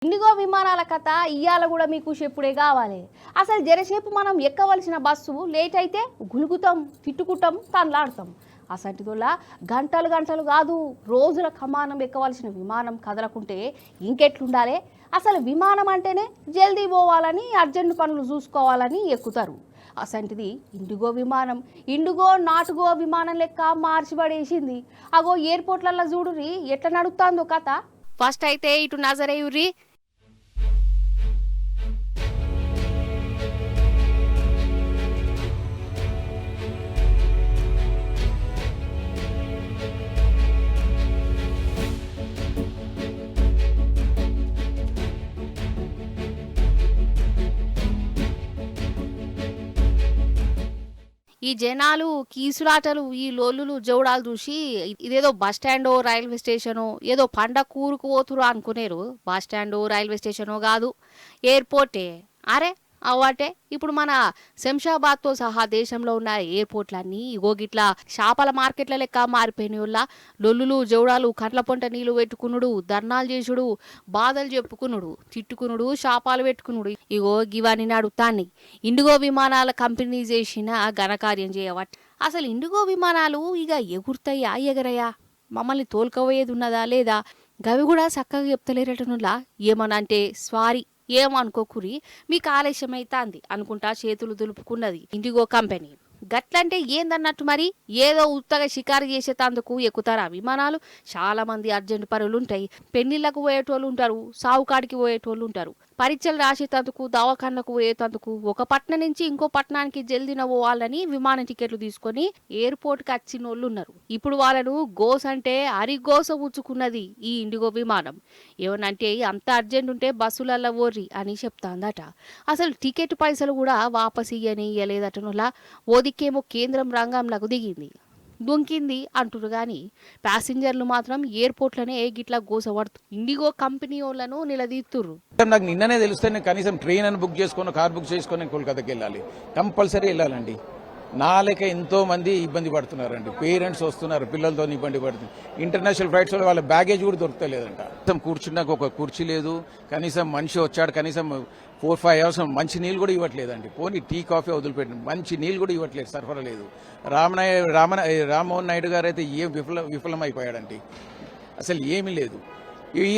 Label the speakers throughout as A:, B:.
A: IndiGo విమానాల కథ ఇయ్యాల కూడా మీకు చెప్పుడే కావాలి. అసలు జరసేపు మనం ఎక్కవలసిన బస్సు లేట్ అయితే గులుగుతాం, తిట్టుకుంటాం, తనలాడతాం. అసంటిదోలా గంటలు గంటలు కాదు రోజుల కమానం ఎక్కవలసిన విమానం కదలకుంటే ఇంకెట్లుండాలి. అసలు విమానం అంటేనే జల్దీ పోవాలని, అర్జెంట్ పనులు చూసుకోవాలని ఎక్కుతారు. అసంటిది ఇండిగో విమానం ఇండిగో నాటుగో విమానం లెక్క మార్చిపడేసింది. అగో ఎయిర్పోర్ట్లలో చూడురి ఎట్లా నడుస్తుందో కథ. ఫస్ట్ అయితే ఇటు నజరేయుర్రి. ఈ జనాలు కీసులాటలు ఈ లోలులు జౌడాలు చూసి ఇదేదో బస్ స్టాండో రైల్వే స్టేషనో ఏదో పండగ కూరుకు పోతురు అనుకునేరు. బస్ స్టాండో రైల్వే స్టేషనో కాదు, ఎయిర్పోర్టే. అరే అవ్వటే ఇప్పుడు మన శంషాబాద్తో సహా దేశంలో ఉన్న ఎయిర్పోర్ట్లన్నీ ఇగో గిట్లా చేపల మార్కెట్ల లెక్క మారిపోయిన లొల్లులు జౌడాలు కండ్ల పొంట నీళ్లు పెట్టుకునుడు, ధర్నాలు చేసుడు, బాధలు చెప్పుకునుడు, తిట్టుకునుడు, శాపాలు పెట్టుకునుడు, ఇగో గివన్నీ నడుతాన్ని ఇండిగో విమానాల కంపెనీ చేసిన ఘనకార్యం చేయవట్. అసలు ఇండిగో విమానాలు ఇక ఎగురుతాయా ఎగరయా, మమ్మల్ని తోలుకపోయేది ఉన్నదా లేదా, గవి కూడా చక్కగా చెప్తలేరటనులా. ఏమనంటే స్వారీ ఏమనుకోకురి, మీకు ఆలస్యమైతాంది అనుకుంటా చేతులు దులుపుకున్నది ఇండిగో కంపెనీ. గట్లంటే ఏందన్నట్టు మరి, ఏదో ఉత్తగా షికారు చేసేటందుకు ఎక్కుతారా విమానాలు? చాలా మంది అర్జెంట్ పనులు ఉంటాయి, పెళ్లిళ్లకు పోయేటోళ్ళు ఉంటారు, సావుకాడికి పోయేటోళ్ళు ఉంటారు, పరీక్షలు రాసేటందుకు దవాఖానకు పోయేటందుకు, ఒక పట్టణం నుంచి ఇంకో పట్టణానికి జల్దిన పోవాలని విమాన టికెట్లు తీసుకొని ఎయిర్పోర్ట్కి వచ్చిన వాళ్ళు ఉన్నారు. ఇప్పుడు వాళ్ళను గోస్ అంటే అరిగోస ఉచ్చుకున్నది ఈ ఇండిగో విమానం. ఏమనంటే అంత అర్జెంట్ ఉంటే బస్సులల్లో ఓర్రి అని చెప్తాందట. అసలు టికెట్ పైసలు కూడా వాపస్ ఇయ్యలేదటనులా. ఓదికేమో కేంద్రం రంగంలకు దిగింది, దొంకింది అంటురు గాని ప్యాసింజర్లు మాత్రం ఎయిర్పోర్ట్లనే గిట్లా గోసపడుతు ఇండిగో కంపెనీ వాళ్ళను నిలదీస్తుర్రు.
B: నాకు నిన్ననే తెలిస్తే నేను కనీసం ట్రైన్ అని బుక్ చేసుకుని, కార్ బుక్ చేసుకుని కోల్కతాకి వెళ్ళాలి, కంపల్సరీ వెళ్ళాలండి. నా లెక్క ఎంతో మంది ఇబ్బంది పడుతున్నారండి. పేరెంట్స్ వస్తున్నారు, పిల్లలతో ఇబ్బంది పడుతుంది. ఇంటర్నేషనల్ ఫ్లైట్స్ వాళ్ళ బ్యాగేజ్ కూడా దొరుకుతలేదంట. కనీసం కూర్చున్నాక ఒక కుర్చీ లేదు, కనీసం మనిషి వచ్చాడు కనీసం 4-5 అవర్స్ మంచి నీళ్ళు కూడా ఇవ్వట్లేదండి. పోనీ టీ కాఫీ వదిలిపెట్టండి, మంచి నీళ్ళు కూడా ఇవ్వట్లేదు, సరఫరా లేదు. రామ్మోహన్ నాయుడు గారు అయితే విఫలమైపోయాడండి, అసలు ఏమీ లేదు.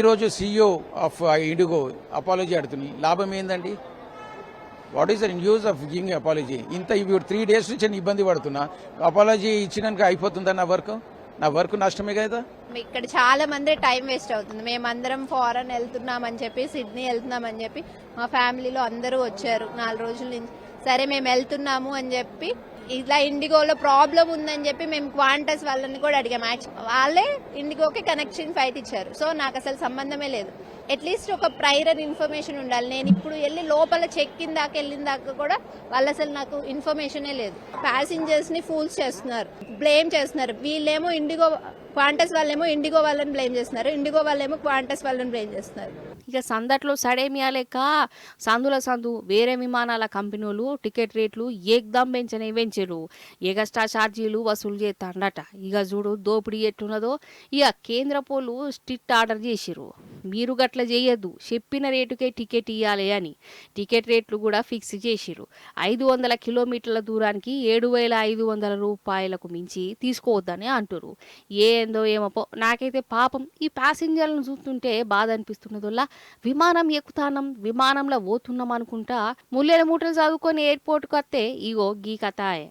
B: ఈరోజు CEO ఆఫ్ ఇండిగో అపాలజీ అడుగుతుంది, లాభం ఏందండి? What is the use of giving apology? ఇంత ఇప్పుడు 3 days నుంచి నేను ఇబ్బంది పడుతున్నా, అపాలజీ ఇచ్చినాక అయిపోతుందా నా వర్క్ నష్టమే కదా.
C: ఇక్కడ చాలా మంది టైం వేస్ట్ అవుతుంది. మేమందరం ఫారెన్ వెళ్తున్నామని చెప్పి, సిడ్నీ వెళ్తున్నామని చెప్పి మా ఫ్యామిలీలో అందరూ వచ్చారు 4 రోజుల నుంచి. సరే మేము వెళ్తున్నాము అని చెప్పి, ఇలా ఇండిగోలో ప్రాబ్లం ఉందని చెప్పి మేము క్వాంటస్ వాళ్ళని కూడా అడిగాము. వాళ్ళే ఇండిగోకి కనెక్షన్ ఫైట్ ఇచ్చారు. సో నాకు అసలు సంబంధమే లేదు. అట్లీస్ట్ ఒక ప్రైరర్ ఇన్ఫర్మేషన్ ఉండాలి. నేను ఇప్పుడు వెళ్ళి లోపల వెళ్ళిన దాకా కూడా వాళ్ళు అసలు నాకు ఇన్ఫర్మేషనే లేదు. ప్యాసింజర్స్ ని ఫూల్స్ చేస్తున్నారు, బ్లేమ్ చేస్తున్నారు. వీళ్ళేమో ఇండిగో క్వాంటస్ వాళ్ళేమో ఇండిగో వాళ్ళని బ్లేమ్ చేస్తున్నారు, ఇండిగో వాళ్ళేమో క్వాంటస్ వాళ్ళని బ్లేమ్ చేస్తున్నారు.
A: ఇక సందట్లో సడేమియా లెక్క సందు వేరే విమానాల కంపెనీలు టికెట్ రేట్లు ఏకదం పెంచరు, ఎగస్ట్రా ఛార్జీలు వసూలు చేస్తాడట. ఇక చూడు దోపిడీ ఎట్టున్నదో. ఇక కేంద్ర పోలు స్ట్రిక్ట్ ఆర్డర్ చేసిరు, మీరు గట్ల చేయొద్దు, చెప్పిన రేటుకే టికెట్ ఇవ్వాలి అని. టికెట్ రేట్లు కూడా ఫిక్స్ చేసిరు. 500 కిలోమీటర్ల దూరానికి 7,500 రూపాయలకు మించి తీసుకోవద్దని అంటురు. ఏందో ఏమో నాకైతే పాపం ఈ ప్యాసింజర్లను చూస్తుంటే బాధ అనిపిస్తున్నదోలా. విమానం ఎక్కుతానం, విమానంలో పోతున్నాం అనుకుంటా ముల్లెల మూటలు చదువుకొని ఎయిర్పోర్ట్కి వస్తే ఇగో గీ కథాయే.